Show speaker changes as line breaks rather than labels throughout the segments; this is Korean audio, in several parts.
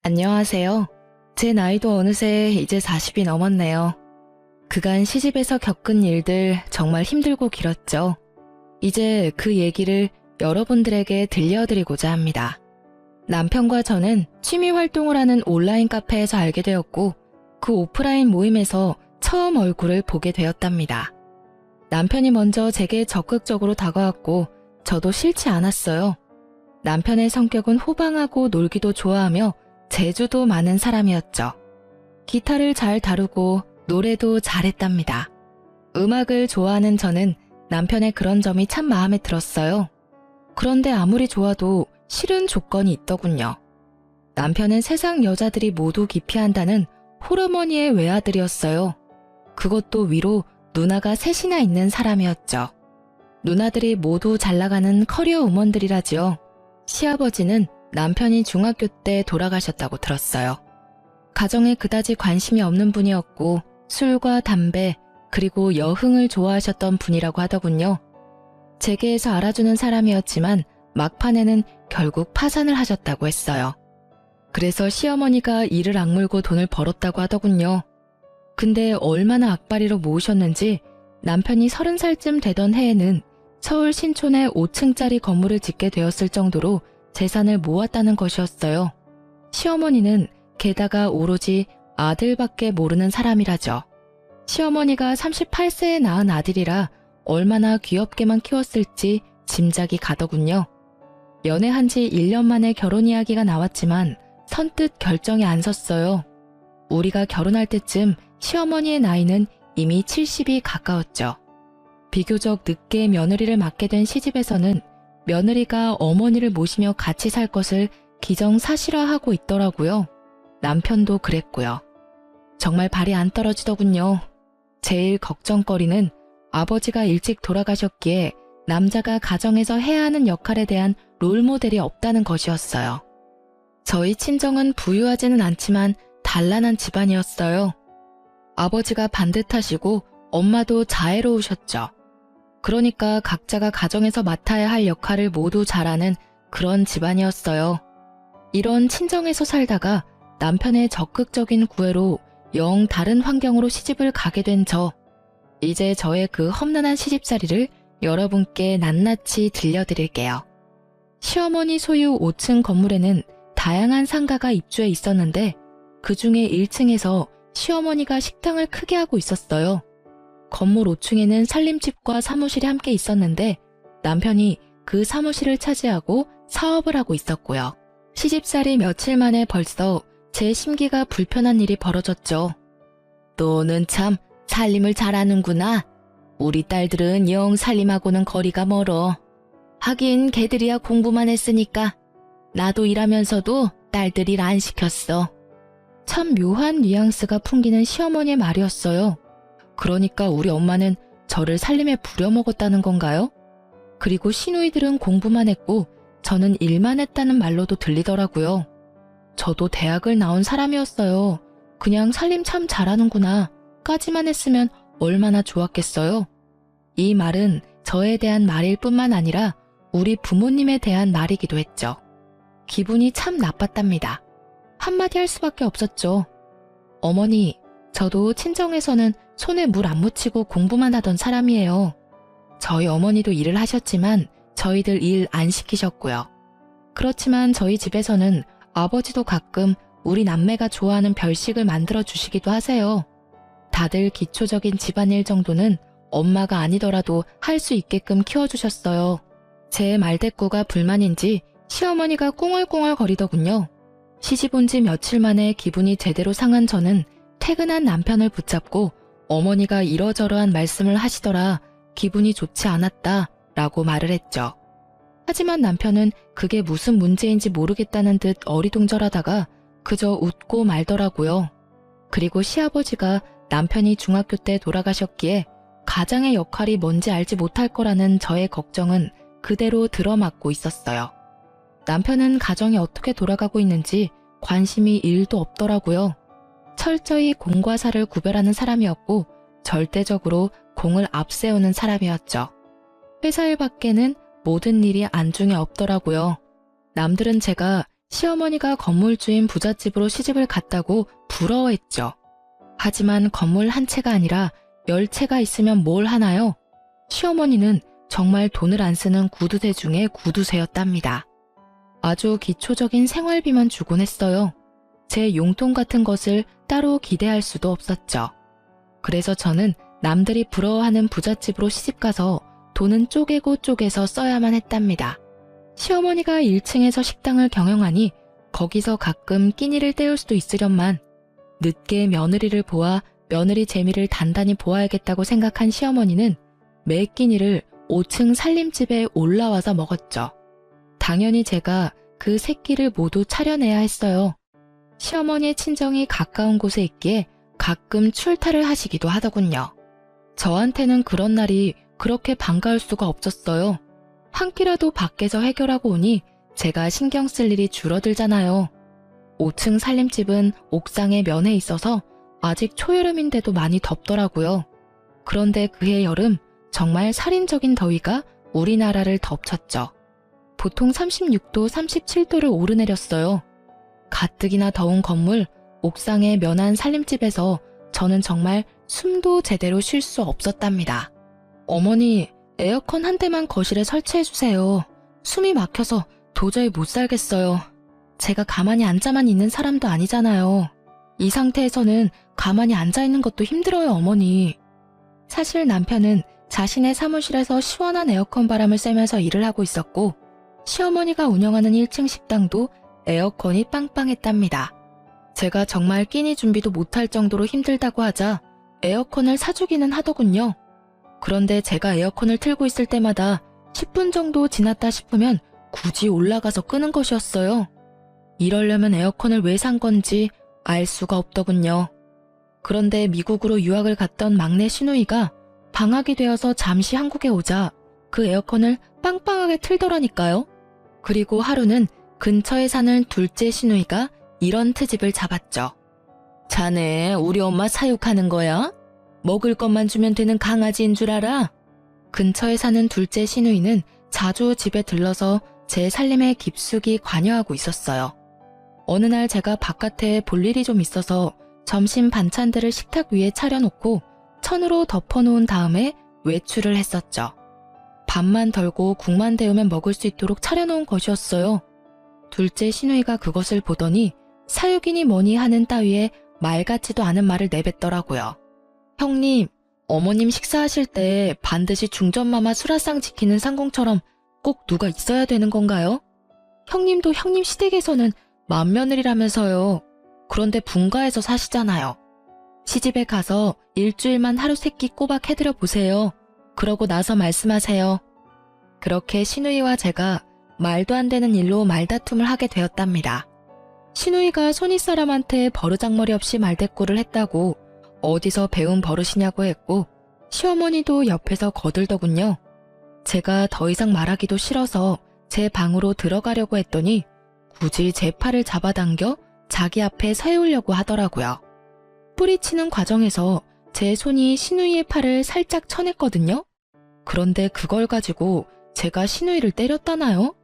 안녕하세요. 제 나이도 어느새 이제 40이 넘었네요. 그간 시집에서 겪은 일들 정말 힘들고 길었죠. 이제 그 얘기를 여러분들에게 들려드리고자 합니다. 남편과 저는 취미 활동을 하는 온라인 카페에서 알게 되었고 그 오프라인 모임에서 처음 얼굴을 보게 되었답니다. 남편이 먼저 제게 적극적으로 다가왔고 저도 싫지 않았어요. 남편의 성격은 호방하고 놀기도 좋아하며 재주도 많은 사람이었죠. 기타를 잘 다루고 노래도 잘했답니다. 음악을 좋아하는 저는 남편의 그런 점이 참 마음에 들었어요. 그런데 아무리 좋아도 싫은 조건이 있더군요. 남편은 세상 여자들이 모두 기피한다는 홀어머니의 외아들이었어요. 그것도 위로 누나가 셋이나 있는 사람이었죠. 누나들이 모두 잘나가는 커리어 우먼들이라지요. 시아버지는 남편이 중학교 때 돌아가셨다고 들었어요. 가정에 그다지 관심이 없는 분이었고 술과 담배 그리고 여흥을 좋아하셨던 분이라고 하더군요. 재계에서 알아주는 사람이었지만 막판에는 결국 파산을 하셨다고 했어요. 그래서 시어머니가 이를 악물고 돈을 벌었다고 하더군요. 근데 얼마나 악바리로 모으셨는지 남편이 30살쯤 되던 해에는 서울 신촌에 5층짜리 건물을 짓게 되었을 정도로 재산을 모았다는 것이었어요. 시어머니는 게다가 오로지 아들밖에 모르는 사람이라죠. 시어머니가 38세에 낳은 아들이라 얼마나 귀엽게만 키웠을지 짐작이 가더군요. 연애한 지 1년 만에 결혼 이야기가 나왔지만 선뜻 결정이 안 섰어요. 우리가 결혼할 때쯤 시어머니의 나이는 이미 70이 가까웠죠. 비교적 늦게 며느리를 맡게 된 시집에서는 며느리가 어머니를 모시며 같이 살 것을 기정사실화하고 있더라고요. 남편도 그랬고요. 정말 발이 안 떨어지더군요. 제일 걱정거리는 아버지가 일찍 돌아가셨기에 남자가 가정에서 해야 하는 역할에 대한 롤모델이 없다는 것이었어요. 저희 친정은 부유하지는 않지만 단란한 집안이었어요. 아버지가 반듯하시고 엄마도 자애로우셨죠. 그러니까 각자가 가정에서 맡아야 할 역할을 모두 잘하는 그런 집안이었어요. 이런 친정에서 살다가 남편의 적극적인 구애로 영 다른 환경으로 시집을 가게 된 저. 이제 저의 그 험난한 시집살이를 여러분께 낱낱이 들려드릴게요. 시어머니 소유 5층 건물에는 다양한 상가가 입주해 있었는데 그 중에 1층에서 시어머니가 식당을 크게 하고 있었어요. 건물 5층에는 살림집과 사무실이 함께 있었는데 남편이 그 사무실을 차지하고 사업을 하고 있었고요. 시집살이 며칠 만에 벌써 제 심기가 불편한 일이 벌어졌죠. 너는 참 살림을 잘하는구나. 우리 딸들은 영 살림하고는 거리가 멀어. 하긴 걔들이야 공부만 했으니까. 나도 일하면서도 딸들 일 안 시켰어. 참 묘한 뉘앙스가 풍기는 시어머니의 말이었어요. 그러니까 우리 엄마는 저를 살림에 부려먹었다는 건가요? 그리고 시누이들은 공부만 했고 저는 일만 했다는 말로도 들리더라고요. 저도 대학을 나온 사람이었어요. 그냥 살림 참 잘하는구나 까지만 했으면 얼마나 좋았겠어요. 이 말은 저에 대한 말일 뿐만 아니라 우리 부모님에 대한 말이기도 했죠. 기분이 참 나빴답니다. 한마디 할 수밖에 없었죠. 어머니, 저도 친정에서는 손에 물 안 묻히고 공부만 하던 사람이에요. 저희 어머니도 일을 하셨지만 저희들 일 안 시키셨고요. 그렇지만 저희 집에서는 아버지도 가끔 우리 남매가 좋아하는 별식을 만들어 주시기도 하세요. 다들 기초적인 집안일 정도는 엄마가 아니더라도 할 수 있게끔 키워주셨어요. 제 말대꾸가 불만인지 시어머니가 꽁얼꽁얼 거리더군요. 시집 온 지 며칠 만에 기분이 제대로 상한 저는 퇴근한 남편을 붙잡고 어머니가 이러저러한 말씀을 하시더라 기분이 좋지 않았다 라고 말을 했죠. 하지만 남편은 그게 무슨 문제인지 모르겠다는 듯 어리둥절하다가 그저 웃고 말더라고요. 그리고 시아버지가 남편이 중학교 때 돌아가셨기에 가장의 역할이 뭔지 알지 못할 거라는 저의 걱정은 그대로 들어맞고 있었어요. 남편은 가정이 어떻게 돌아가고 있는지 관심이 1도 없더라고요. 철저히 공과 사를 구별하는 사람이었고 절대적으로 공을 앞세우는 사람이었죠. 회사 일 밖에는 모든 일이 안중에 없더라고요. 남들은 제가 시어머니가 건물주인 부잣집으로 시집을 갔다고 부러워했죠. 하지만 건물 한 채가 아니라 10채가 있으면 뭘 하나요? 시어머니는 정말 돈을 안 쓰는 구두쇠 중에 구두쇠였답니다. 아주 기초적인 생활비만 주곤 했어요. 제 용돈 같은 것을 따로 기대할 수도 없었죠. 그래서 저는 남들이 부러워하는 부잣집으로 시집가서 돈은 쪼개고 쪼개서 써야만 했답니다. 시어머니가 1층에서 식당을 경영하니 거기서 가끔 끼니를 때울 수도 있으련만 늦게 며느리를 보아 며느리 재미를 단단히 보아야겠다고 생각한 시어머니는 매 끼니를 5층 살림집에 올라와서 먹었죠. 당연히 제가 그 세 끼를 모두 차려내야 했어요. 시어머니의 친정이 가까운 곳에 있기에 가끔 출타를 하시기도 하더군요. 저한테는 그런 날이 그렇게 반가울 수가 없었어요. 한 끼라도 밖에서 해결하고 오니 제가 신경 쓸 일이 줄어들잖아요. 5층 살림집은 옥상에 면에 있어서 아직 초여름인데도 많이 덥더라고요. 그런데 그해 여름 정말 살인적인 더위가 우리나라를 덮쳤죠. 보통 36도, 37도를 오르내렸어요. 가뜩이나 더운 건물, 옥상의 면한 살림집에서 저는 정말 숨도 제대로 쉴 수 없었답니다. 어머니, 에어컨 한 대만 거실에 설치해주세요. 숨이 막혀서 도저히 못 살겠어요. 제가 가만히 앉아만 있는 사람도 아니잖아요. 이 상태에서는 가만히 앉아있는 것도 힘들어요, 어머니. 사실 남편은 자신의 사무실에서 시원한 에어컨 바람을 쐬면서 일을 하고 있었고 시어머니가 운영하는 1층 식당도 에어컨이 빵빵했답니다. 제가 정말 끼니 준비도 못할 정도로 힘들다고 하자 에어컨을 사주기는 하더군요. 그런데 제가 에어컨을 틀고 있을 때마다 10분 정도 지났다 싶으면 굳이 올라가서 끄는 것이었어요. 이러려면 에어컨을 왜 산 건지 알 수가 없더군요. 그런데 미국으로 유학을 갔던 막내 시누이가 방학이 되어서 잠시 한국에 오자 그 에어컨을 빵빵하게 틀더라니까요. 그리고 하루는 근처에 사는 둘째 시누이가 이런 트집을 잡았죠. 자네 우리 엄마 사육하는 거야? 먹을 것만 주면 되는 강아지인 줄 알아? 근처에 사는 둘째 시누이는 자주 집에 들러서 제 살림에 깊숙이 관여하고 있었어요. 어느 날 제가 바깥에 볼 일이 좀 있어서 점심 반찬들을 식탁 위에 차려놓고 천으로 덮어놓은 다음에 외출을 했었죠. 밥만 덜고 국만 데우면 먹을 수 있도록 차려놓은 것이었어요. 둘째 시누이가 그것을 보더니 사육이니 뭐니 하는 따위에 말 같지도 않은 말을 내뱉더라고요. 형님, 어머님 식사하실 때 반드시 중전마마 수라상 지키는 상공처럼 꼭 누가 있어야 되는 건가요? 형님도 형님 시댁에서는 맏며느리라면서요. 그런데 분가에서 사시잖아요. 시집에 가서 일주일만 하루 세끼 꼬박 해드려 보세요. 그러고 나서 말씀하세요. 그렇게 시누이와 제가 말도 안 되는 일로 말다툼을 하게 되었답니다. 시누이가 손윗사람한테 버르장머리 없이 말대꾸를 했다고 어디서 배운 버릇이냐고 했고 시어머니도 옆에서 거들더군요. 제가 더 이상 말하기도 싫어서 제 방으로 들어가려고 했더니 굳이 제 팔을 잡아당겨 자기 앞에 세우려고 하더라고요. 뿌리치는 과정에서 제 손이 시누이의 팔을 살짝 쳐냈거든요. 그런데 그걸 가지고 제가 시누이를 때렸다나요?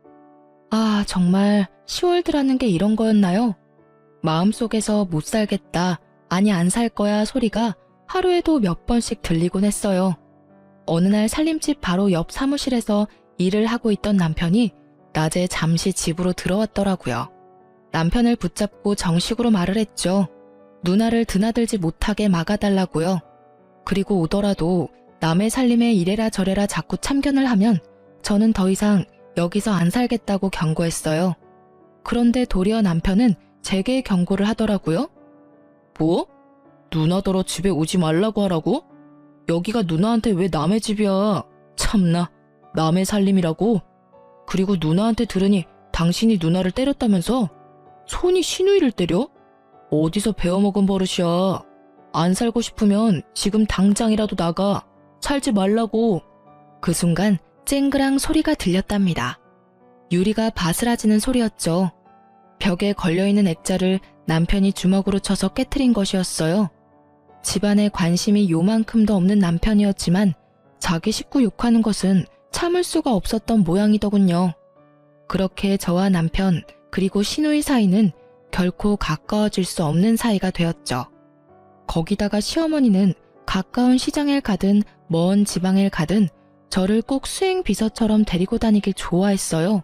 아, 정말 시월드라는 게 이런 거였나요? 마음속에서 못 살겠다, 아니 안 살 거야 소리가 하루에도 몇 번씩 들리곤 했어요. 어느 날 살림집 바로 옆 사무실에서 일을 하고 있던 남편이 낮에 잠시 집으로 들어왔더라고요. 남편을 붙잡고 정식으로 말을 했죠. 누나를 드나들지 못하게 막아달라고요. 그리고 오더라도 남의 살림에 이래라 저래라 자꾸 참견을 하면 저는 더 이상 여기서 안 살겠다고 경고했어요. 그런데 도리어 남편은 제게 경고를 하더라고요. 뭐? 누나더러 집에 오지 말라고 하라고? 여기가 누나한테 왜 남의 집이야? 참나, 남의 살림이라고? 그리고 누나한테 들으니 당신이 누나를 때렸다면서? 손이 시누이를 때려? 어디서 배워먹은 버릇이야. 안 살고 싶으면 지금 당장이라도 나가. 살지 말라고. 그 순간 쨍그랑 소리가 들렸답니다. 유리가 바스라지는 소리였죠. 벽에 걸려있는 액자를 남편이 주먹으로 쳐서 깨트린 것이었어요. 집안에 관심이 요만큼도 없는 남편이었지만 자기 식구 욕하는 것은 참을 수가 없었던 모양이더군요. 그렇게 저와 남편 그리고 시누이 사이는 결코 가까워질 수 없는 사이가 되었죠. 거기다가 시어머니는 가까운 시장을 가든 먼 지방을 가든 저를 꼭 수행 비서처럼 데리고 다니길 좋아했어요.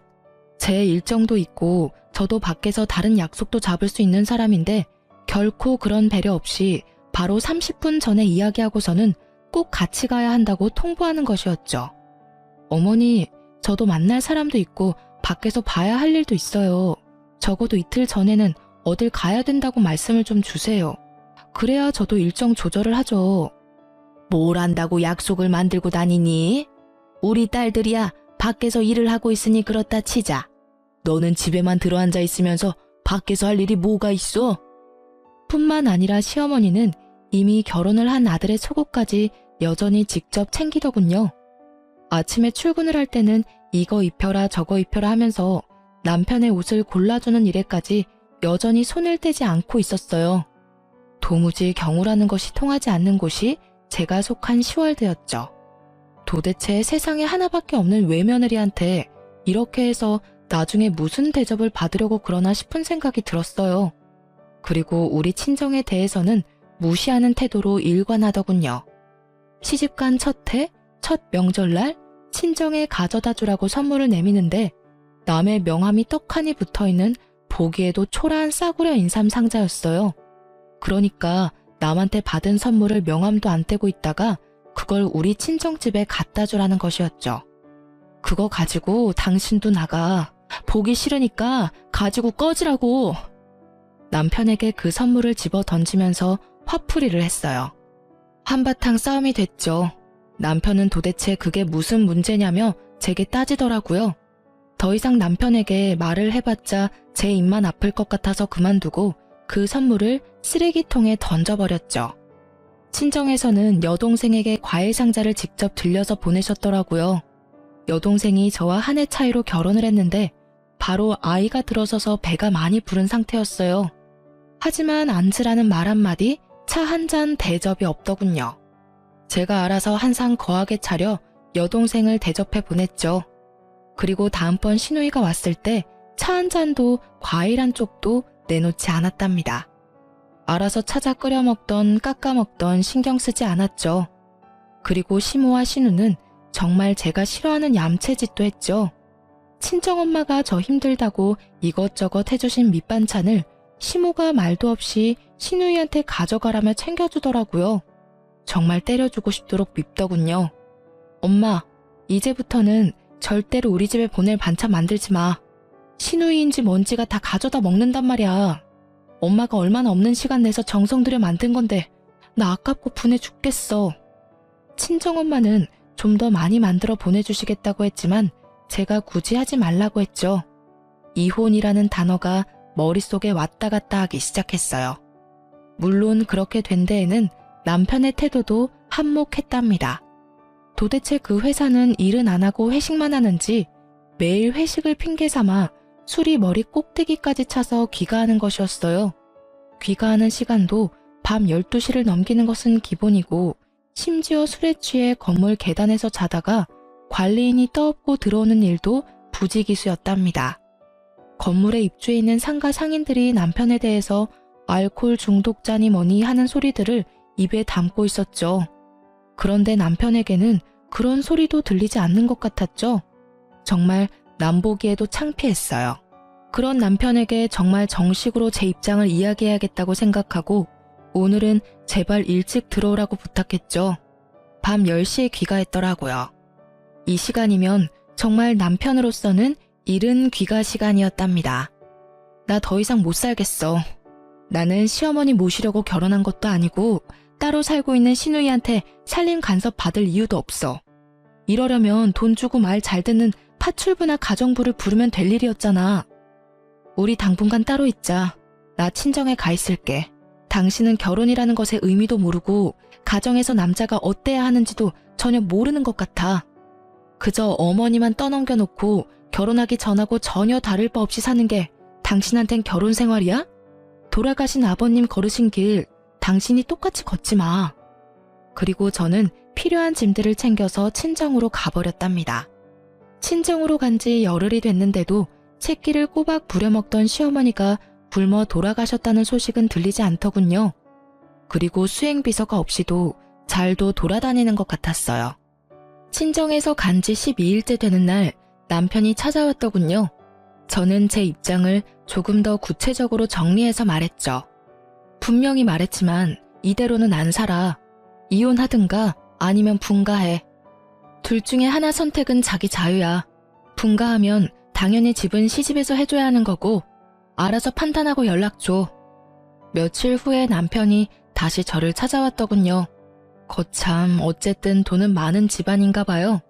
제 일정도 있고 저도 밖에서 다른 약속도 잡을 수 있는 사람인데 결코 그런 배려 없이 바로 30분 전에 이야기하고서는 꼭 같이 가야 한다고 통보하는 것이었죠. 어머니, 저도 만날 사람도 있고 밖에서 봐야 할 일도 있어요. 적어도 이틀 전에는 어딜 가야 된다고 말씀을 좀 주세요. 그래야 저도 일정 조절을 하죠. 뭘 한다고 약속을 만들고 다니니? 우리 딸들이야 밖에서 일을 하고 있으니 그렇다 치자. 너는 집에만 들어앉아 있으면서 밖에서 할 일이 뭐가 있어? 뿐만 아니라 시어머니는 이미 결혼을 한 아들의 속옷까지 여전히 직접 챙기더군요. 아침에 출근을 할 때는 이거 입혀라 저거 입혀라 하면서 남편의 옷을 골라주는 일에까지 여전히 손을 떼지 않고 있었어요. 도무지 경우라는 것이 통하지 않는 곳이 제가 속한 시월드였죠. 도대체 세상에 하나밖에 없는 외며느리한테 이렇게 해서 나중에 무슨 대접을 받으려고 그러나 싶은 생각이 들었어요. 그리고 우리 친정에 대해서는 무시하는 태도로 일관하더군요. 시집간 첫 해, 첫 명절날 친정에 가져다 주라고 선물을 내미는데 남의 명함이 떡하니 붙어있는 보기에도 초라한 싸구려 인삼 상자였어요. 그러니까 남한테 받은 선물을 명함도 안 떼고 있다가 그걸 우리 친정집에 갖다 주라는 것이었죠. 그거 가지고 당신도 나가. 보기 싫으니까 가지고 꺼지라고. 남편에게 그 선물을 집어 던지면서 화풀이를 했어요. 한바탕 싸움이 됐죠. 남편은 도대체 그게 무슨 문제냐며 제게 따지더라고요. 더 이상 남편에게 말을 해봤자 제 입만 아플 것 같아서 그만두고 그 선물을 쓰레기통에 던져버렸죠. 친정에서는 여동생에게 과일 상자를 직접 들려서 보내셨더라고요. 여동생이 저와 한 해 차이로 결혼을 했는데 바로 아이가 들어서서 배가 많이 부른 상태였어요. 하지만 앉으라는 말 한마디, 차 한 잔 대접이 없더군요. 제가 알아서 한 상 거하게 차려 여동생을 대접해 보냈죠. 그리고 다음번 시누이가 왔을 때 차 한 잔도 과일 한 쪽도 내놓지 않았답니다. 알아서 찾아 끓여 먹던 깎아 먹던 신경 쓰지 않았죠. 그리고 시모와 시누는 정말 제가 싫어하는 얌체짓도 했죠. 친정엄마가 저 힘들다고 이것저것 해주신 밑반찬을 시모가 말도 없이 시누이한테 가져가라며 챙겨주더라고요. 정말 때려주고 싶도록 밉더군요. 엄마, 이제부터는 절대로 우리 집에 보낼 반찬 만들지 마. 시누이인지 뭔지가 다 가져다 먹는단 말이야. 엄마가 얼마나 없는 시간 내서 정성 들여 만든 건데 나 아깝고 분해 죽겠어. 친정엄마는 좀 더 많이 만들어 보내주시겠다고 했지만 제가 굳이 하지 말라고 했죠. 이혼이라는 단어가 머릿속에 왔다 갔다 하기 시작했어요. 물론 그렇게 된 데에는 남편의 태도도 한몫했답니다. 도대체 그 회사는 일은 안 하고 회식만 하는지 매일 회식을 핑계 삼아 술이 머리 꼭대기까지 차서 귀가하는 것이었어요. 귀가하는 시간도 밤 12시를 넘기는 것은 기본이고 심지어 술에 취해 건물 계단에서 자다가 관리인이 떠엎고 들어오는 일도 부지기수였답니다. 건물에 입주해 있는 상가 상인들이 남편에 대해서 알코올 중독자니 뭐니 하는 소리들을 입에 담고 있었죠. 그런데 남편에게는 그런 소리도 들리지 않는 것 같았죠. 정말 남보기에도 창피했어요. 그런 남편에게 정말 정식으로 제 입장을 이야기해야겠다고 생각하고 오늘은 제발 일찍 들어오라고 부탁했죠. 밤 10시에 귀가했더라고요. 이 시간이면 정말 남편으로서는 이른 귀가 시간이었답니다. 나 더 이상 못 살겠어. 나는 시어머니 모시려고 결혼한 것도 아니고 따로 살고 있는 시누이한테 살림 간섭 받을 이유도 없어. 이러려면 돈 주고 말 잘 듣는 파출부나 가정부를 부르면 될 일이었잖아. 우리 당분간 따로 있자. 나 친정에 가 있을게. 당신은 결혼이라는 것의 의미도 모르고 가정에서 남자가 어때야 하는지도 전혀 모르는 것 같아. 그저 어머니만 떠넘겨놓고 결혼하기 전하고 전혀 다를 바 없이 사는 게 당신한텐 결혼 생활이야? 돌아가신 아버님 걸으신 길 당신이 똑같이 걷지 마. 그리고 저는 필요한 짐들을 챙겨서 친정으로 가버렸답니다. 친정으로 간 지 열흘이 됐는데도 새끼를 꼬박 부려먹던 시어머니가 굶어 돌아가셨다는 소식은 들리지 않더군요. 그리고 수행비서가 없이도 잘도 돌아다니는 것 같았어요. 친정에서 간 지 12일째 되는 날 남편이 찾아왔더군요. 저는 제 입장을 조금 더 구체적으로 정리해서 말했죠. 분명히 말했지만 이대로는 안 살아. 이혼하든가 아니면 분가해. 둘 중에 하나 선택은 자기 자유야. 분가하면 당연히 집은 시집에서 해줘야 하는 거고 알아서 판단하고 연락 줘. 며칠 후에 남편이 다시 저를 찾아왔더군요. 거참 어쨌든 돈은 많은 집안인가 봐요.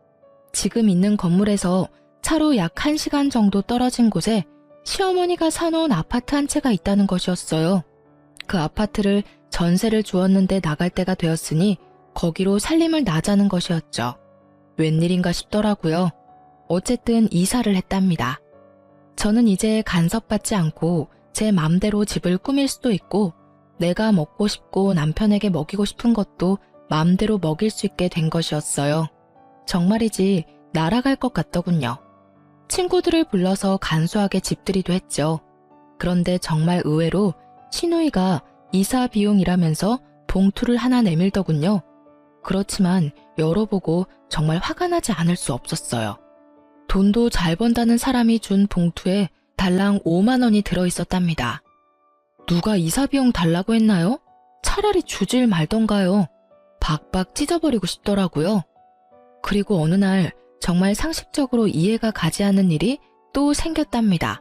지금 있는 건물에서 차로 약 1시간 정도 떨어진 곳에 시어머니가 사놓은 아파트 한 채가 있다는 것이었어요. 그 아파트를 전세를 주었는데 나갈 때가 되었으니 거기로 살림을 나자는 것이었죠. 웬일인가 싶더라고요. 어쨌든 이사를 했답니다. 저는 이제 간섭받지 않고 제 맘대로 집을 꾸밀 수도 있고 내가 먹고 싶고 남편에게 먹이고 싶은 것도 맘대로 먹일 수 있게 된 것이었어요. 정말이지 날아갈 것 같더군요. 친구들을 불러서 간소하게 집들이도 했죠. 그런데 정말 의외로 시누이가 이사 비용이라면서 봉투를 하나 내밀더군요. 그렇지만 열어보고 정말 화가 나지 않을 수 없었어요. 돈도 잘 번다는 사람이 준 봉투에 달랑 5만 원이 들어있었답니다. 누가 이사 비용 달라고 했나요? 차라리 주질 말던가요. 박박 찢어버리고 싶더라고요. 그리고 어느 날 정말 상식적으로 이해가 가지 않는 일이 또 생겼답니다.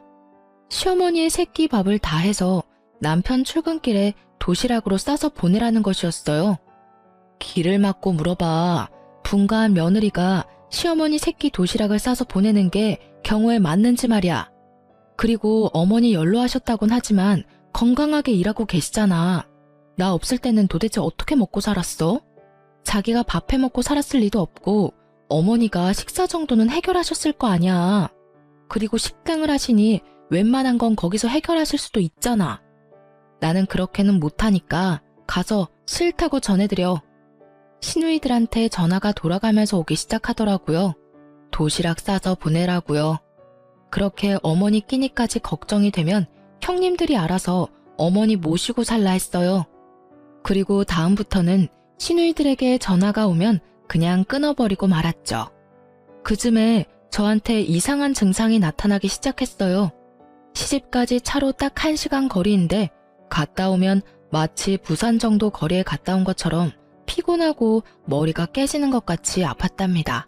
시어머니의 새끼 밥을 다 해서 남편 출근길에 도시락으로 싸서 보내라는 것이었어요. 길을 막고 물어봐. 분가한 며느리가 시어머니 새끼 도시락을 싸서 보내는 게 경우에 맞는지 말이야. 그리고 어머니 연로하셨다곤 하지만 건강하게 일하고 계시잖아. 나 없을 때는 도대체 어떻게 먹고 살았어? 자기가 밥 해먹고 살았을 리도 없고 어머니가 식사 정도는 해결하셨을 거 아니야. 그리고 식당을 하시니 웬만한 건 거기서 해결하실 수도 있잖아. 나는 그렇게는 못하니까 가서 싫다고 전해드려. 시누이들한테 전화가 돌아가면서 오기 시작하더라고요. 도시락 싸서 보내라고요. 그렇게 어머니 끼니까지 걱정이 되면 형님들이 알아서 어머니 모시고 살라 했어요. 그리고 다음부터는 시누이들에게 전화가 오면 그냥 끊어버리고 말았죠. 그쯤에 저한테 이상한 증상이 나타나기 시작했어요. 시집까지 차로 딱 1시간 거리인데 갔다 오면 마치 부산 정도 거리에 갔다 온 것처럼 피곤하고 머리가 깨지는 것 같이 아팠답니다.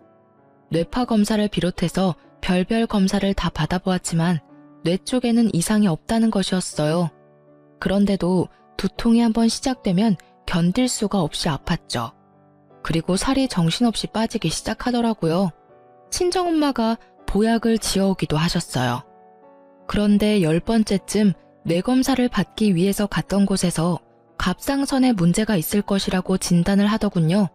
뇌파 검사를 비롯해서 별별 검사를 다 받아보았지만 뇌 쪽에는 이상이 없다는 것이었어요. 그런데도 두통이 한번 시작되면 견딜 수가 없이 아팠죠. 그리고 살이 정신없이 빠지기 시작하더라고요. 친정엄마가 보약을 지어오기도 하셨어요. 그런데 10번째쯤 뇌검사를 받기 위해서 갔던 곳에서 갑상선에 문제가 있을 것이라고 진단을 하더군요.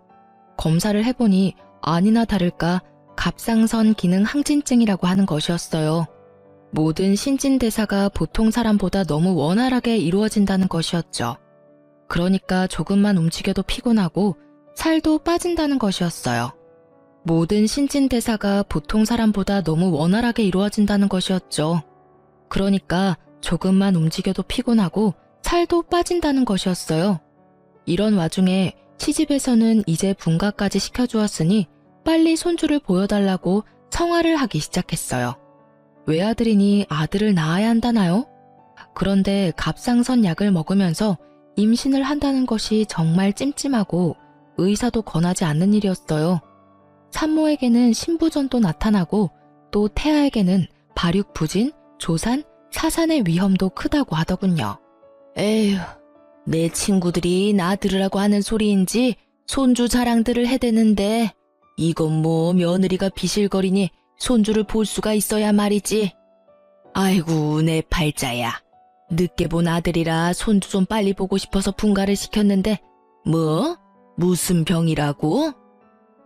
검사를 해보니 아니나 다를까 갑상선 기능 항진증이라고 하는 것이었어요. 모든 신진대사가 보통 사람보다 너무 원활하게 이루어진다는 것이었죠. 그러니까 조금만 움직여도 피곤하고 살도 빠진다는 것이었어요. 모든 신진대사가 보통 사람보다 너무 원활하게 이루어진다는 것이었죠. 그러니까 조금만 움직여도 피곤하고 살도 빠진다는 것이었어요. 이런 와중에 시집에서는 이제 분가까지 시켜주었으니 빨리 손주를 보여달라고 성화를 하기 시작했어요. 외아들이니 아들을 낳아야 한다나요? 그런데 갑상선 약을 먹으면서 임신을 한다는 것이 정말 찜찜하고 의사도 권하지 않는 일이었어요. 산모에게는 신부전도 나타나고 또 태아에게는 발육부진, 조산, 사산의 위험도 크다고 하더군요. 에휴, 내 친구들이 나 들으라고 하는 소리인지 손주 자랑들을 해대는데 이건 뭐 며느리가 비실거리니 손주를 볼 수가 있어야 말이지. 아이고 내 팔자야. 늦게 본 아들이라 손주 좀 빨리 보고 싶어서 분가를 시켰는데 뭐? 무슨 병이라고?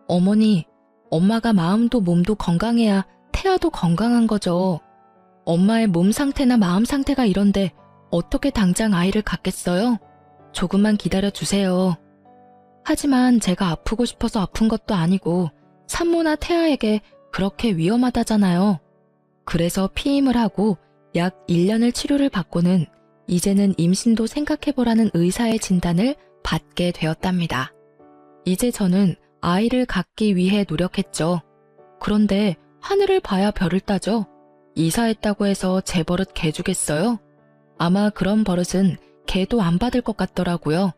어머니, 엄마가 마음도 몸도 건강해야 태아도 건강한 거죠. 엄마의 몸 상태나 마음 상태가 이런데 어떻게 당장 아이를 갖겠어요? 조금만 기다려주세요. 하지만 제가 아프고 싶어서 아픈 것도 아니고 산모나 태아에게 그렇게 위험하다잖아요. 그래서 피임을 하고 약 1년을 치료를 받고는 이제는 임신도 생각해보라는 의사의 진단을 받게 되었답니다. 이제 저는 아이를 갖기 위해 노력했죠. 그런데 하늘을 봐야 별을 따죠. 이사했다고 해서 제 버릇 개 주겠어요? 아마 그런 버릇은 개도 안 받을 것 같더라고요.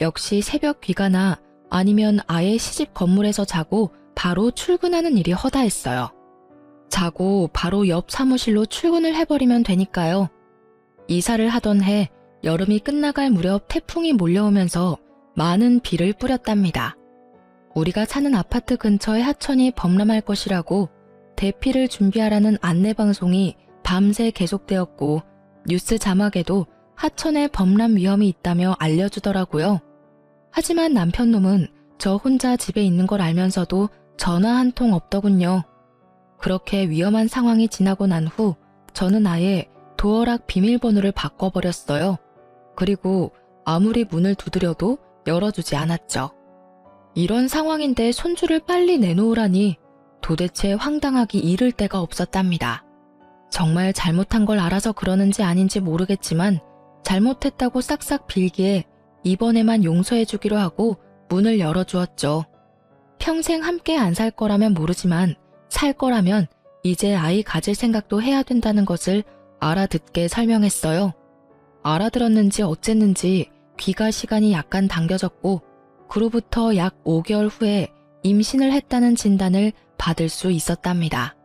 역시 새벽 귀가나 아니면 아예 시집 건물에서 자고 바로 출근하는 일이 허다했어요. 자고 바로 옆 사무실로 출근을 해버리면 되니까요. 이사를 하던 해 여름이 끝나갈 무렵 태풍이 몰려오면서 많은 비를 뿌렸답니다. 우리가 사는 아파트 근처에 하천이 범람할 것이라고 대피를 준비하라는 안내방송이 밤새 계속되었고 뉴스 자막에도 하천에 범람 위험이 있다며 알려주더라고요. 하지만 남편놈은 저 혼자 집에 있는 걸 알면서도 전화 한 통 없더군요. 그렇게 위험한 상황이 지나고 난 후 저는 아예 도어락 비밀번호를 바꿔버렸어요. 그리고 아무리 문을 두드려도 열어주지 않았죠. 이런 상황인데 손주를 빨리 내놓으라니 도대체 황당하기 이를 데가 없었답니다. 정말 잘못한 걸 알아서 그러는지 아닌지 모르겠지만 잘못했다고 싹싹 빌기에 이번에만 용서해주기로 하고 문을 열어주었죠. 평생 함께 안 살 거라면 모르지만 살 거라면 이제 아이 가질 생각도 해야 된다는 것을 알아듣게 설명했어요. 알아들었는지 어쨌는지 귀가 시간이 약간 당겨졌고 그로부터 약 5개월 후에 임신을 했다는 진단을 받을 수 있었답니다.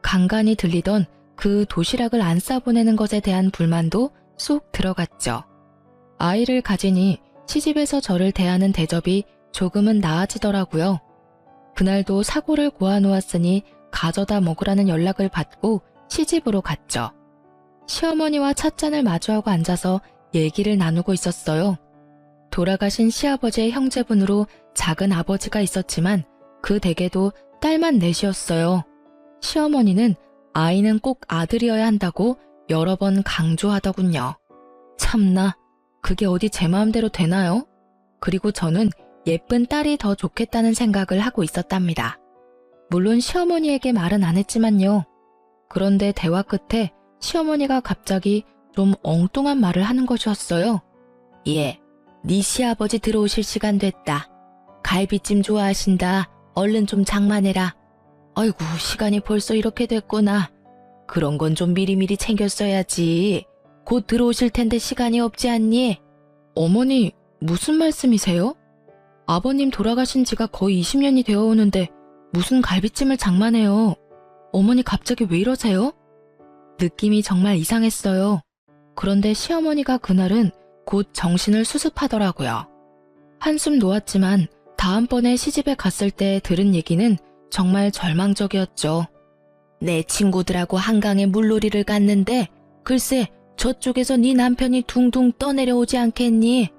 간간히 들리던 그 도시락을 안 싸보내는 것에 대한 불만도 쏙 들어갔죠. 아이를 가지니 시집에서 저를 대하는 대접이 조금은 나아지더라고요. 그날도 사고를 고아놓았으니 가져다 먹으라는 연락을 받고 시집으로 갔죠. 시어머니와 찻잔을 마주하고 앉아서 얘기를 나누고 있었어요. 돌아가신 시아버지의 형제분으로 작은 아버지가 있었지만 그 댁에도 딸만 넷이었어요. 시어머니는 아이는 꼭 아들이어야 한다고 여러 번 강조하더군요. 참나, 그게 어디 제 마음대로 되나요? 그리고 저는 예쁜 딸이 더 좋겠다는 생각을 하고 있었답니다. 물론 시어머니에게 말은 안 했지만요. 그런데 대화 끝에 시어머니가 갑자기 좀 엉뚱한 말을 하는 것이었어요. 예, 네 시아버지 들어오실 시간 됐다. 갈비찜 좋아하신다. 얼른 좀 장만해라. 아이고, 시간이 벌써 이렇게 됐구나. 그런 건 좀 미리미리 챙겼어야지. 곧 들어오실 텐데 시간이 없지 않니? 어머니, 무슨 말씀이세요? 아버님 돌아가신 지가 거의 20년이 되어 오는데 무슨 갈비찜을 장만해요. 어머니 갑자기 왜 이러세요? 느낌이 정말 이상했어요. 그런데 시어머니가 그날은 곧 정신을 수습하더라고요. 한숨 놓았지만 다음번에 시집에 갔을 때 들은 얘기는 정말 절망적이었죠. 내 친구들하고 한강에 물놀이를 갔는데 글쎄 저쪽에서 네 남편이 둥둥 떠내려오지 않겠니?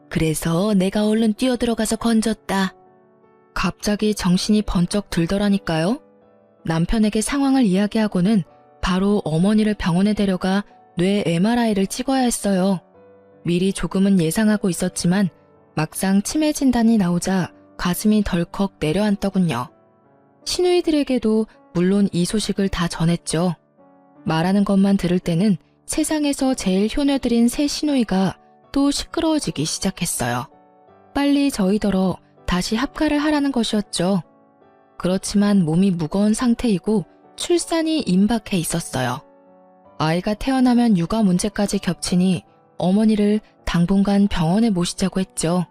그래서 내가 얼른 뛰어들어가서 건졌다. 갑자기 정신이 번쩍 들더라니까요. 남편에게 상황을 이야기하고는 바로 어머니를 병원에 데려가 뇌 MRI를 찍어야 했어요. 미리 조금은 예상하고 있었지만 막상 치매 진단이 나오자 가슴이 덜컥 내려앉더군요. 시누이들에게도 물론 이 소식을 다 전했죠. 말하는 것만 들을 때는 세상에서 제일 효녀들인 새 시누이가 또 시끄러워지기 시작했어요. 빨리 저희더러 다시 합가를 하라는 것이었죠. 그렇지만 몸이 무거운 상태이고 출산이 임박해 있었어요. 아이가 태어나면 육아 문제까지 겹치니 어머니를 당분간 병원에 모시자고 했죠.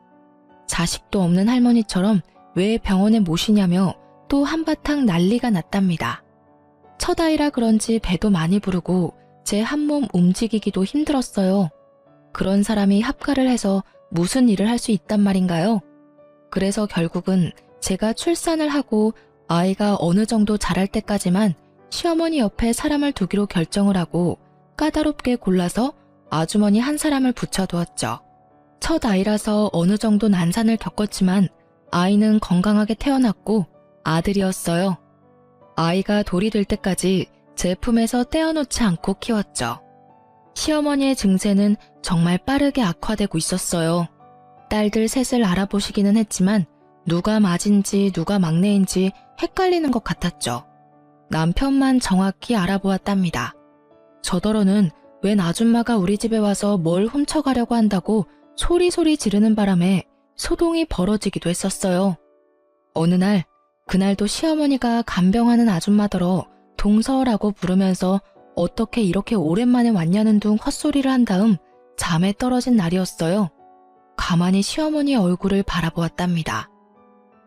자식도 없는 할머니처럼 왜 병원에 모시냐며 또 한바탕 난리가 났답니다. 첫 아이라 그런지 배도 많이 부르고 제 한몸 움직이기도 힘들었어요. 그런 사람이 합가를 해서 무슨 일을 할 수 있단 말인가요? 그래서 결국은 제가 출산을 하고 아이가 어느 정도 자랄 때까지만 시어머니 옆에 사람을 두기로 결정을 하고 까다롭게 골라서 아주머니 한 사람을 붙여두었죠. 첫 아이라서 어느 정도 난산을 겪었지만 아이는 건강하게 태어났고 아들이었어요. 아이가 돌이 될 때까지 제 품에서 떼어놓지 않고 키웠죠. 시어머니의 증세는 정말 빠르게 악화되고 있었어요. 딸들 셋을 알아보시기는 했지만 누가 맏인지 누가 막내인지 헷갈리는 것 같았죠. 남편만 정확히 알아보았답니다. 저더러는 웬 아줌마가 우리 집에 와서 뭘 훔쳐가려고 한다고 소리소리 지르는 바람에 소동이 벌어지기도 했었어요. 어느 날, 그날도 시어머니가 간병하는 아줌마더러 동서라고 부르면서 어떻게 이렇게 오랜만에 왔냐는 둥 헛소리를 한 다음 잠에 떨어진 날이었어요. 가만히 시어머니의 얼굴을 바라보았답니다.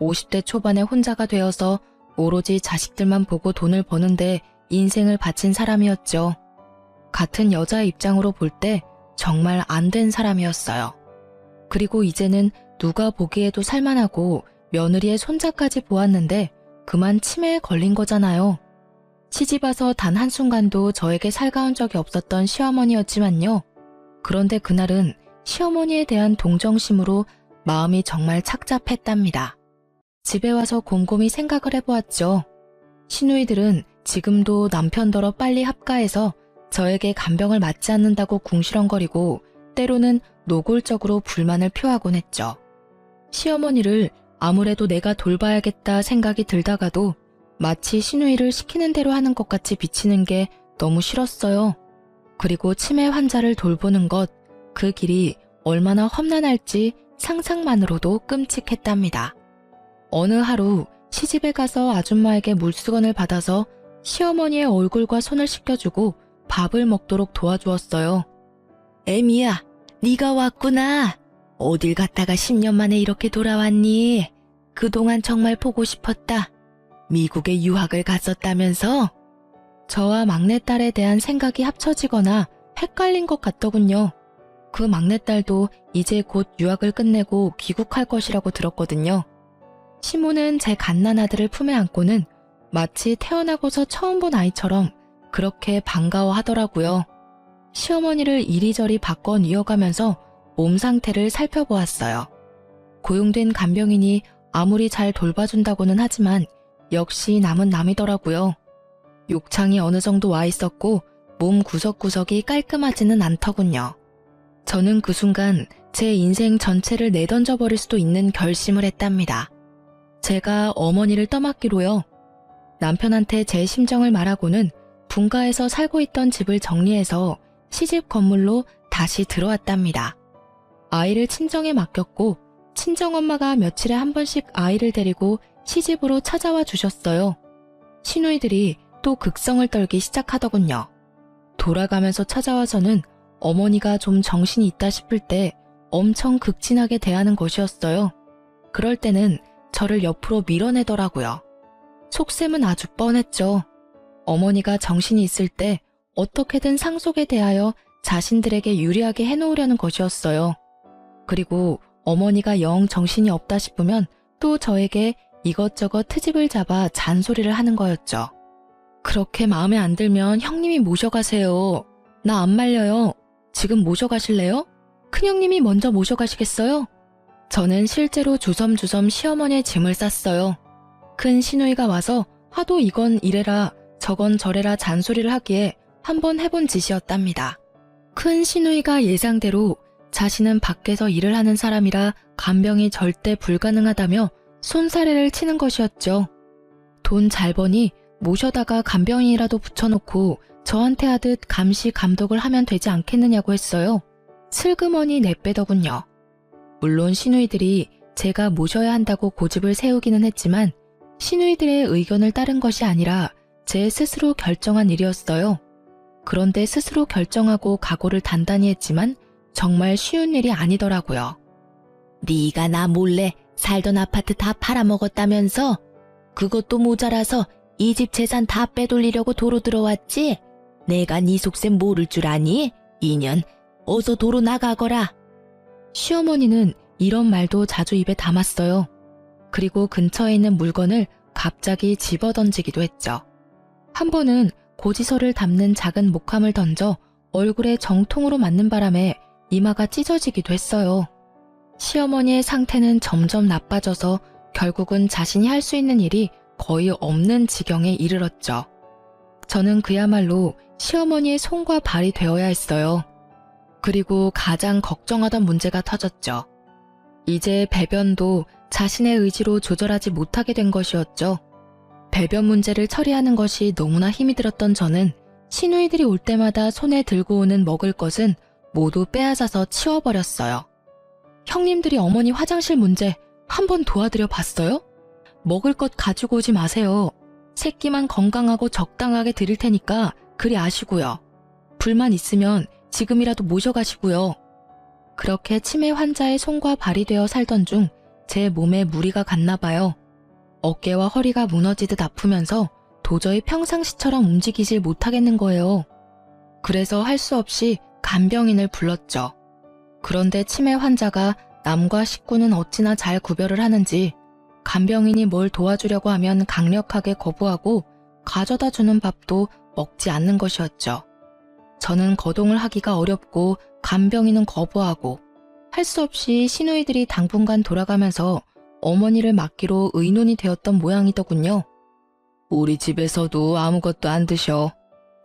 50대 초반에 혼자가 되어서 오로지 자식들만 보고 돈을 버는데 인생을 바친 사람이었죠. 같은 여자의 입장으로 볼 때 정말 안 된 사람이었어요. 그리고 이제는 누가 보기에도 살만하고 며느리의 손자까지 보았는데 그만 치매에 걸린 거잖아요. 시집와서 단 한순간도 저에게 살가운 적이 없었던 시어머니였지만요. 그런데 그날은 시어머니에 대한 동정심으로 마음이 정말 착잡했답니다. 집에 와서 곰곰이 생각을 해보았죠. 시누이들은 지금도 남편더러 빨리 합가해서 저에게 간병을 맞지 않는다고 궁시렁거리고 때로는 노골적으로 불만을 표하곤 했죠. 시어머니를 아무래도 내가 돌봐야겠다 생각이 들다가도 마치 시누이를 시키는 대로 하는 것 같이 비치는 게 너무 싫었어요. 그리고 치매 환자를 돌보는 것, 그 길이 얼마나 험난할지 상상만으로도 끔찍했답니다. 어느 하루 시집에 가서 아줌마에게 물수건을 받아서 시어머니의 얼굴과 손을 씻겨주고 밥을 먹도록 도와주었어요. 애미야, 네가 왔구나. 어딜 갔다가 10년 만에 이렇게 돌아왔니? 그동안 정말 보고 싶었다. 미국에 유학을 갔었다면서? 저와 막내딸에 대한 생각이 합쳐지거나 헷갈린 것 같더군요. 그 막내딸도 이제 곧 유학을 끝내고 귀국할 것이라고 들었거든요. 시모는 제 갓난아들을 품에 안고는 마치 태어나고서 처음 본 아이처럼 그렇게 반가워하더라고요. 시어머니를 이리저리 바꿔 이어가면서 몸 상태를 살펴보았어요. 고용된 간병인이 아무리 잘 돌봐준다고는 하지만 역시 남은 남이더라고요. 욕창이 어느 정도 와 있었고 몸 구석구석이 깔끔하지는 않더군요. 저는 그 순간 제 인생 전체를 내던져버릴 수도 있는 결심을 했답니다. 제가 어머니를 떠맡기로요. 남편한테 제 심정을 말하고는 분가에서 살고 있던 집을 정리해서 시집 건물로 다시 들어왔답니다. 아이를 친정에 맡겼고 친정엄마가 며칠에 한 번씩 아이를 데리고 시집으로 찾아와 주셨어요. 시누이들이 또 극성을 떨기 시작하더군요. 돌아가면서 찾아와서는 어머니가 좀 정신이 있다 싶을 때 엄청 극진하게 대하는 것이었어요. 그럴 때는 저를 옆으로 밀어내더라고요. 속셈은 아주 뻔했죠. 어머니가 정신이 있을 때 어떻게든 상속에 대하여 자신들에게 유리하게 해놓으려는 것이었어요. 그리고 어머니가 영 정신이 없다 싶으면 또 저에게 이것저것 트집을 잡아 잔소리를 하는 거였죠. 그렇게 마음에 안 들면 형님이 모셔가세요. 나 안 말려요. 지금 모셔가실래요? 큰형님이 먼저 모셔가시겠어요? 저는 실제로 주섬주섬 시어머니의 짐을 쌌어요. 큰 시누이가 와서 하도 이건 이래라 저건 저래라 잔소리를 하기에 한번 해본 짓이었답니다. 큰 시누이가 예상대로 자신은 밖에서 일을 하는 사람이라 간병이 절대 불가능하다며 손사래를 치는 것이었죠. 돈 잘 버니 모셔다가 간병인이라도 붙여놓고 저한테 하듯 감시 감독을 하면 되지 않겠느냐고 했어요. 슬그머니 내빼더군요. 물론 시누이들이 제가 모셔야 한다고 고집을 세우기는 했지만 시누이들의 의견을 따른 것이 아니라 제 스스로 결정한 일이었어요. 그런데 스스로 결정하고 각오를 단단히 했지만 정말 쉬운 일이 아니더라고요. 네가 나 몰래 살던 아파트 다 팔아먹었다면서? 그것도 모자라서 이 집 재산 다 빼돌리려고 도로 들어왔지? 내가 네 속셈 모를 줄 아니? 인연, 어서 도로 나가거라. 시어머니는 이런 말도 자주 입에 담았어요. 그리고 근처에 있는 물건을 갑자기 집어던지기도 했죠. 한 번은 고지서를 담는 작은 목함을 던져 얼굴에 정통으로 맞는 바람에 이마가 찢어지기도 했어요. 시어머니의 상태는 점점 나빠져서 결국은 자신이 할 수 있는 일이 거의 없는 지경에 이르렀죠. 저는 그야말로 시어머니의 손과 발이 되어야 했어요. 그리고 가장 걱정하던 문제가 터졌죠. 이제 배변도 자신의 의지로 조절하지 못하게 된 것이었죠. 배변 문제를 처리하는 것이 너무나 힘이 들었던 저는 시누이들이 올 때마다 손에 들고 오는 먹을 것은 모두 빼앗아서 치워버렸어요. 형님들이 어머니 화장실 문제 한번 도와드려 봤어요? 먹을 것 가지고 오지 마세요. 새끼만 건강하고 적당하게 드릴 테니까 그리 아시고요. 불만 있으면 지금이라도 모셔가시고요. 그렇게 치매 환자의 손과 발이 되어 살던 중 제 몸에 무리가 갔나 봐요. 어깨와 허리가 무너지듯 아프면서 도저히 평상시처럼 움직이질 못하겠는 거예요. 그래서 할 수 없이 간병인을 불렀죠. 그런데 치매 환자가 남과 식구는 어찌나 잘 구별을 하는지 간병인이 뭘 도와주려고 하면 강력하게 거부하고 가져다 주는 밥도 먹지 않는 것이었죠. 저는 거동을 하기가 어렵고 간병인은 거부하고 할 수 없이 시누이들이 당분간 돌아가면서 어머니를 맡기로 의논이 되었던 모양이더군요. 우리 집에서도 아무것도 안 드셔.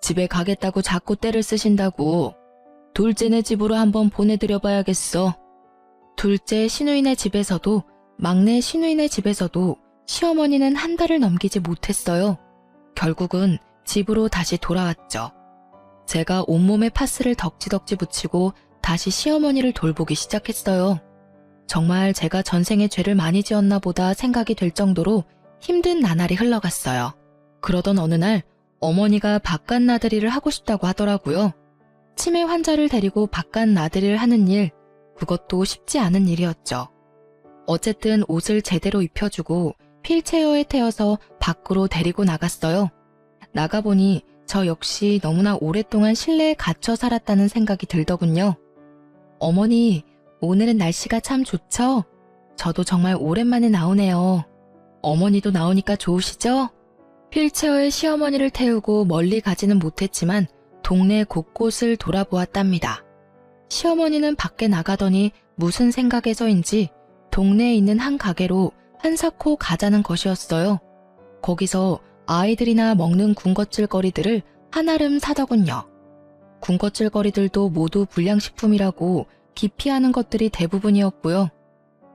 집에 가겠다고 자꾸 떼를 쓰신다고. 둘째네 집으로 한번 보내드려 봐야겠어. 둘째 시누이네 집에서도 막내 시누이네 집에서도 시어머니는 한 달을 넘기지 못했어요. 결국은 집으로 다시 돌아왔죠. 제가 온몸에 파스를 덕지덕지 붙이고 다시 시어머니를 돌보기 시작했어요. 정말 제가 전생에 죄를 많이 지었나 보다 생각이 될 정도로 힘든 나날이 흘러갔어요. 그러던 어느 날 어머니가 바깥 나들이를 하고 싶다고 하더라고요. 치매 환자를 데리고 바깥 나들이를 하는 일, 그것도 쉽지 않은 일이었죠. 어쨌든 옷을 제대로 입혀주고 휠체어에 태워서 밖으로 데리고 나갔어요. 나가보니 저 역시 너무나 오랫동안 실내에 갇혀 살았다는 생각이 들더군요. 어머니, 오늘은 날씨가 참 좋죠? 저도 정말 오랜만에 나오네요. 어머니도 나오니까 좋으시죠? 휠체어에 시어머니를 태우고 멀리 가지는 못했지만 동네 곳곳을 돌아보았답니다. 시어머니는 밖에 나가더니 무슨 생각에서인지 동네에 있는 한 가게로 한사코 가자는 것이었어요. 거기서 아이들이나 먹는 군것질거리들을 한아름 사더군요. 군것질거리들도 모두 불량식품이라고 기피하는 것들이 대부분이었고요.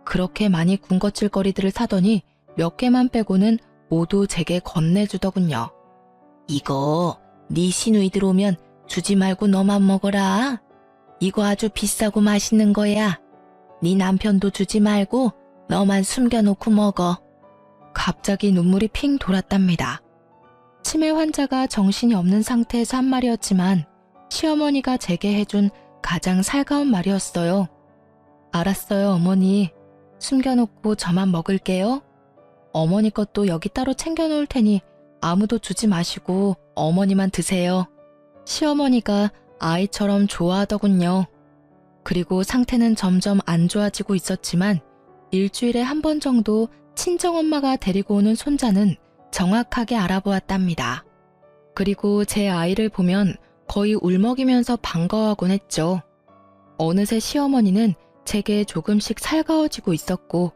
그렇게 많이 군것질거리들을 사더니 몇 개만 빼고는 모두 제게 건네주더군요. 이거 네 시누이들 오면 주지 말고 너만 먹어라. 이거 아주 비싸고 맛있는 거야. 네 남편도 주지 말고 너만 숨겨놓고 먹어. 갑자기 눈물이 핑 돌았답니다. 치매 환자가 정신이 없는 상태에서 한 말이었지만 시어머니가 제게 해준 가장 살가운 말이었어요. 알았어요, 어머니. 숨겨놓고 저만 먹을게요. 어머니 것도 여기 따로 챙겨놓을 테니 아무도 주지 마시고 어머니만 드세요. 시어머니가 아이처럼 좋아하더군요. 그리고 상태는 점점 안 좋아지고 있었지만 일주일에 한 번 정도 친정엄마가 데리고 오는 손자는 정확하게 알아보았답니다. 그리고 제 아이를 보면 거의 울먹이면서 반가워하곤 했죠. 어느새 시어머니는 제게 조금씩 살가워지고 있었고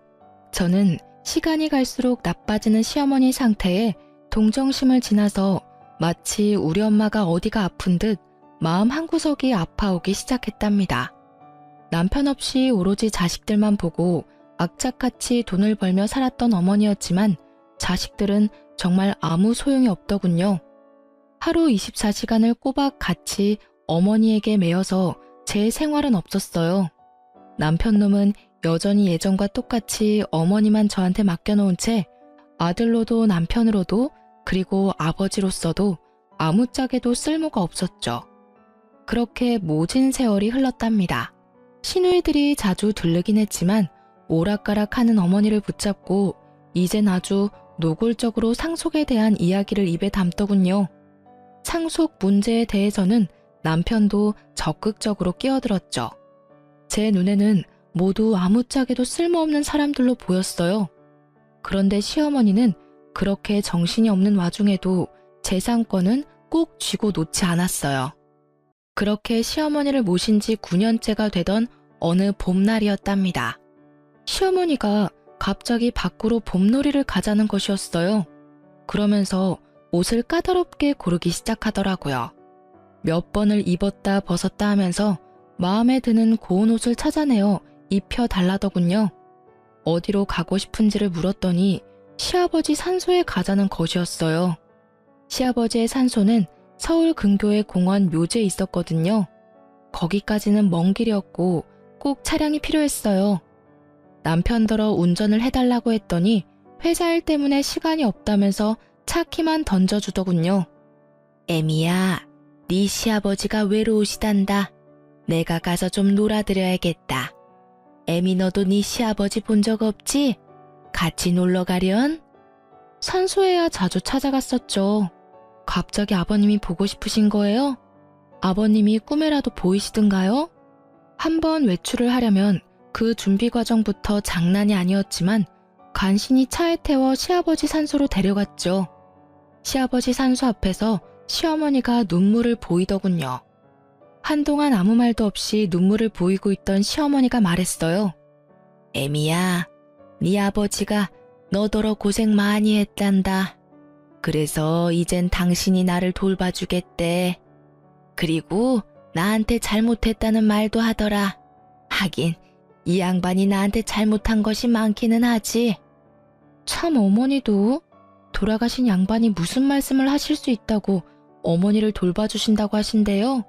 저는 시간이 갈수록 나빠지는 시어머니 상태에 동정심을 지나서 마치 우리 엄마가 어디가 아픈 듯 마음 한구석이 아파오기 시작했답니다. 남편 없이 오로지 자식들만 보고 악착같이 돈을 벌며 살았던 어머니였지만 자식들은 정말 아무 소용이 없더군요. 하루 24시간을 꼬박 같이 어머니에게 매여서 제 생활은 없었어요. 남편놈은 여전히 예전과 똑같이 어머니만 저한테 맡겨놓은 채 아들로도 남편으로도 그리고 아버지로서도 아무짝에도 쓸모가 없었죠. 그렇게 모진 세월이 흘렀답니다. 시누이들이 자주 들르긴 했지만 오락가락하는 어머니를 붙잡고 이젠 아주 노골적으로 상속에 대한 이야기를 입에 담더군요. 상속 문제에 대해서는 남편도 적극적으로 끼어들었죠. 제 눈에는 모두 아무짝에도 쓸모없는 사람들로 보였어요. 그런데 시어머니는 그렇게 정신이 없는 와중에도 재산권은 꼭 쥐고 놓지 않았어요. 그렇게 시어머니를 모신 지 9년째가 되던 어느 봄날이었답니다. 시어머니가 갑자기 밖으로 봄놀이를 가자는 것이었어요. 그러면서 옷을 까다롭게 고르기 시작하더라고요. 몇 번을 입었다 벗었다 하면서 마음에 드는 고운 옷을 찾아내어 입혀달라더군요. 어디로 가고 싶은지를 물었더니 시아버지 산소에 가자는 것이었어요. 시아버지의 산소는 서울 근교의 공원 묘지에 있었거든요. 거기까지는 먼 길이었고 꼭 차량이 필요했어요. 남편더러 운전을 해달라고 했더니 회사 일 때문에 시간이 없다면서 차 키만 던져주더군요. 애미야, 네 시아버지가 외로우시단다. 내가 가서 좀 놀아드려야겠다. 애미 너도 네 시아버지 본 적 없지? 같이 놀러 가련? 산소에야 자주 찾아갔었죠. 갑자기 아버님이 보고 싶으신 거예요? 아버님이 꿈에라도 보이시던가요? 한번 외출을 하려면 그 준비 과정부터 장난이 아니었지만 간신히 차에 태워 시아버지 산소로 데려갔죠. 시아버지 산소 앞에서 시어머니가 눈물을 보이더군요. 한동안 아무 말도 없이 눈물을 보이고 있던 시어머니가 말했어요. 애미야, 네 아버지가 너더러 고생 많이 했단다. 그래서 이젠 당신이 나를 돌봐주겠대. 그리고 나한테 잘못했다는 말도 하더라. 하긴 이 양반이 나한테 잘못한 것이 많기는 하지. 참 어머니도 돌아가신 양반이 무슨 말씀을 하실 수 있다고 어머니를 돌봐주신다고 하신대요.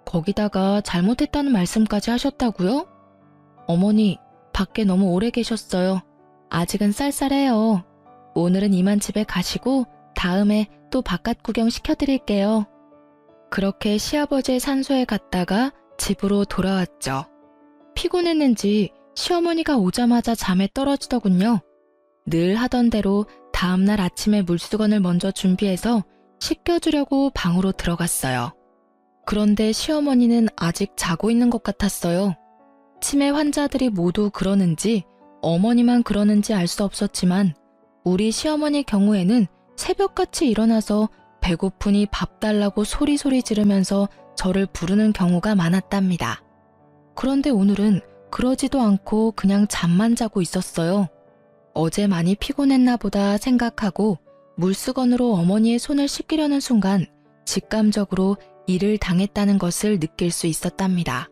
거기다가 잘못했다는 말씀까지 하셨다고요? 어머니, 밖에 너무 오래 계셨어요. 아직은 쌀쌀해요. 오늘은 이만 집에 가시고 다음에 또 바깥 구경 시켜드릴게요. 그렇게 시아버지의 산소에 갔다가 집으로 돌아왔죠. 피곤했는지 시어머니가 오자마자 잠에 떨어지더군요. 늘 하던 대로 다음날 아침에 물수건을 먼저 준비해서 씻겨주려고 방으로 들어갔어요. 그런데 시어머니는 아직 자고 있는 것 같았어요. 치매 환자들이 모두 그러는지 어머니만 그러는지 알 수 없었지만 우리 시어머니 경우에는 새벽같이 일어나서 배고프니 밥 달라고 소리소리 지르면서 저를 부르는 경우가 많았답니다. 그런데 오늘은 그러지도 않고 그냥 잠만 자고 있었어요. 어제 많이 피곤했나 보다 생각하고 물수건으로 어머니의 손을 씻기려는 순간 직감적으로 일을 당했다는 것을 느낄 수 있었답니다.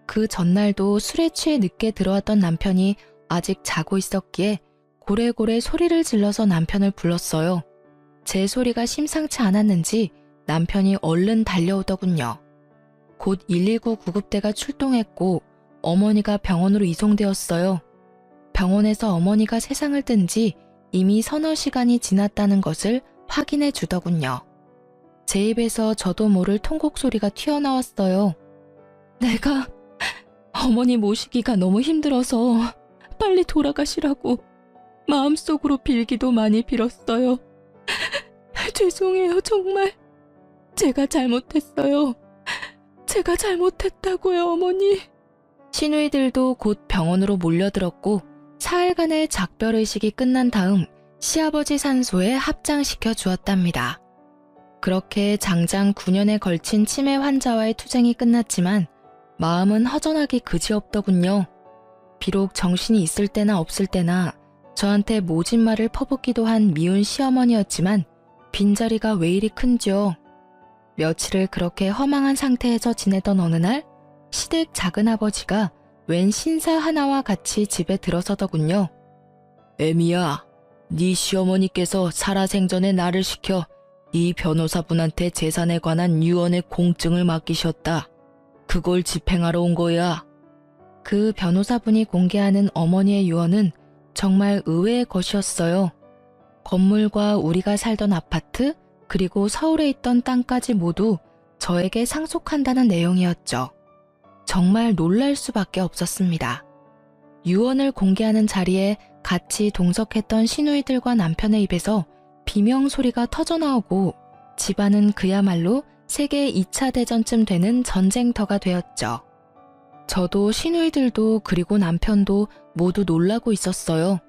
그 전날도 술에 취해 늦게 들어왔던 남편이 아직 자고 있었기에 고래고래 소리를 질러서 남편을 불렀어요. 제 소리가 심상치 않았는지 남편이 얼른 달려오더군요. 곧 119 구급대가 출동했고 어머니가 병원으로 이송되었어요. 병원에서 어머니가 세상을 뜬 지 이미 서너 시간이 지났다는 것을 확인해 주더군요. 제 입에서 저도 모를 통곡 소리가 튀어나왔어요. 내가 어머니 모시기가 너무 힘들어서 빨리 돌아가시라고 마음속으로 빌기도 많이 빌었어요. 죄송해요, 정말. 제가 잘못했어요. 제가 잘못했다고요, 어머니. 시누이들도 곧 병원으로 몰려들었고 사흘간의 작별의식이 끝난 다음 시아버지 산소에 합장시켜 주었답니다. 그렇게 장장 9년에 걸친 치매 환자와의 투쟁이 끝났지만 마음은 허전하기 그지없더군요. 비록 정신이 있을 때나 없을 때나 저한테 모진 말을 퍼붓기도 한 미운 시어머니였지만 빈자리가 왜 이리 큰지요. 며칠을 그렇게 허망한 상태에서 지내던 어느 날 시댁 작은아버지가 웬 신사 하나와 같이 집에 들어서더군요. 애미야, 네 시어머니께서 살아생전에 나를 시켜 이 변호사분한테 재산에 관한 유언의 공증을 맡기셨다. 그걸 집행하러 온 거야. 그 변호사분이 공개하는 어머니의 유언은 정말 의외의 것이었어요. 건물과 우리가 살던 아파트 그리고 서울에 있던 땅까지 모두 저에게 상속한다는 내용이었죠. 정말 놀랄 수밖에 없었습니다. 유언을 공개하는 자리에 같이 동석했던 시누이들과 남편의 입에서 비명 소리가 터져나오고 집안은 그야말로 세계 2차 대전쯤 되는 전쟁터가 되었죠. 저도 시누이들도 그리고 남편도 모두 놀라고 있었어요.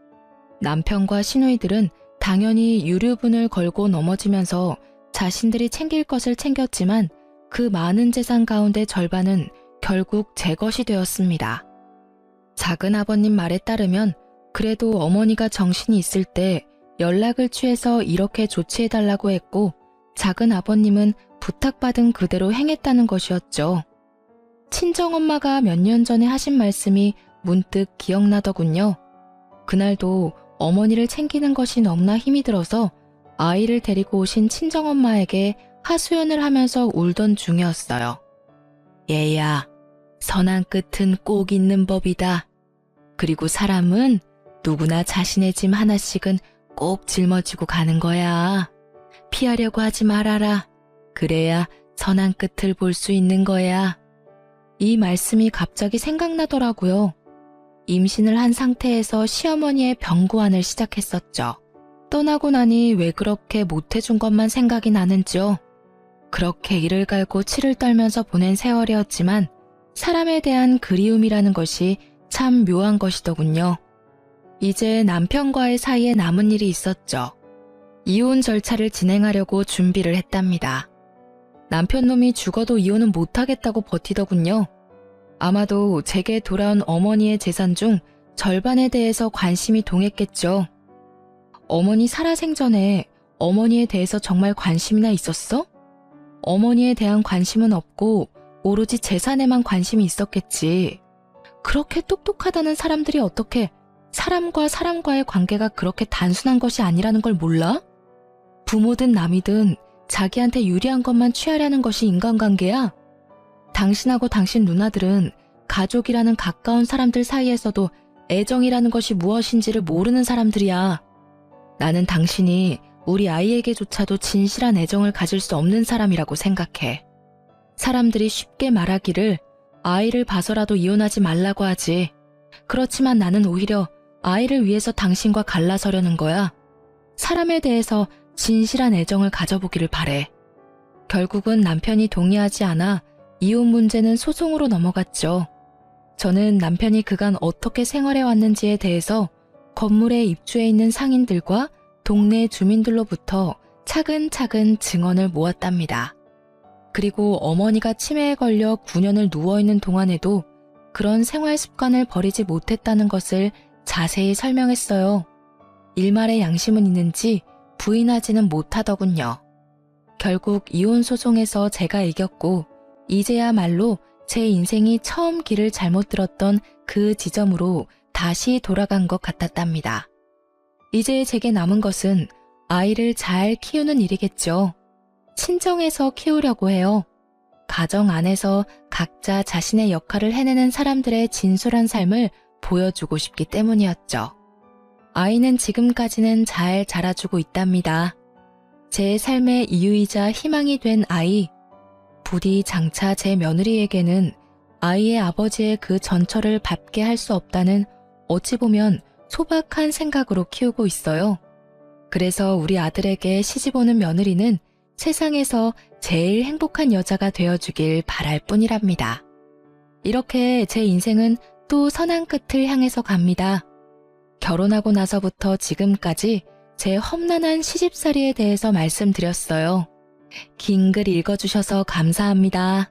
남편과 시누이들은 당연히 유류분을 걸고 넘어지면서 자신들이 챙길 것을 챙겼지만 그 많은 재산 가운데 절반은 결국 제 것이 되었습니다. 작은 아버님 말에 따르면 그래도 어머니가 정신이 있을 때 연락을 취해서 이렇게 조치해달라고 했고 작은 아버님은 부탁받은 그대로 행했다는 것이었죠. 친정엄마가 몇 년 전에 하신 말씀이 문득 기억나더군요. 그날도 어머니를 챙기는 것이 너무나 힘이 들어서 아이를 데리고 오신 친정엄마에게 하소연을 하면서 울던 중이었어요. 얘야, 선한 끝은 꼭 있는 법이다. 그리고 사람은 누구나 자신의 짐 하나씩은 꼭 짊어지고 가는 거야. 피하려고 하지 말아라. 그래야 선한 끝을 볼 수 있는 거야. 이 말씀이 갑자기 생각나더라고요. 임신을 한 상태에서 시어머니의 병고안을 시작했었죠. 떠나고 나니 왜 그렇게 못해준 것만 생각이 나는지요. 그렇게 이를 갈고 치를 떨면서 보낸 세월이었지만 사람에 대한 그리움이라는 것이 참 묘한 것이더군요. 이제 남편과의 사이에 남은 일이 있었죠. 이혼 절차를 진행하려고 준비를 했답니다. 남편 놈이 죽어도 이혼은 못하겠다고 버티더군요. 아마도 제게 돌아온 어머니의 재산 중 절반에 대해서 관심이 동했겠죠. 어머니 살아생전에 어머니에 대해서 정말 관심이나 있었어? 어머니에 대한 관심은 없고 오로지 재산에만 관심이 있었겠지. 그렇게 똑똑하다는 사람들이 어떻게 사람과 사람과의 관계가 그렇게 단순한 것이 아니라는 걸 몰라? 부모든 남이든 자기한테 유리한 것만 취하려는 것이 인간관계야? 당신하고 당신 누나들은 가족이라는 가까운 사람들 사이에서도 애정이라는 것이 무엇인지를 모르는 사람들이야. 나는 당신이 우리 아이에게조차도 진실한 애정을 가질 수 없는 사람이라고 생각해. 사람들이 쉽게 말하기를 아이를 봐서라도 이혼하지 말라고 하지. 그렇지만 나는 오히려 아이를 위해서 당신과 갈라서려는 거야. 사람에 대해서 진실한 애정을 가져보기를 바래. 결국은 남편이 동의하지 않아 이혼 문제는 소송으로 넘어갔죠. 저는 남편이 그간 어떻게 생활해왔는지에 대해서 건물에 입주해 있는 상인들과 동네 주민들로부터 차근차근 증언을 모았답니다. 그리고 어머니가 치매에 걸려 9년을 누워있는 동안에도 그런 생활 습관을 버리지 못했다는 것을 자세히 설명했어요. 일말의 양심은 있는지 부인하지는 못하더군요. 결국 이혼 소송에서 제가 이겼고 이제야말로 제 인생이 처음 길을 잘못 들었던 그 지점으로 다시 돌아간 것 같았답니다. 이제 제게 남은 것은 아이를 잘 키우는 일이겠죠. 친정에서 키우려고 해요. 가정 안에서 각자 자신의 역할을 해내는 사람들의 진솔한 삶을 보여주고 싶기 때문이었죠. 아이는 지금까지는 잘 자라주고 있답니다. 제 삶의 이유이자 희망이 된 아이, 부디 장차 제 며느리에게는 아이의 아버지의 그 전처를 밟게 할 수 없다는 어찌 보면 소박한 생각으로 키우고 있어요. 그래서 우리 아들에게 시집 오는 며느리는 세상에서 제일 행복한 여자가 되어주길 바랄 뿐이랍니다. 이렇게 제 인생은 또 선한 끝을 향해서 갑니다. 결혼하고 나서부터 지금까지 제 험난한 시집살이에 대해서 말씀드렸어요. 긴 글 읽어주셔서 감사합니다.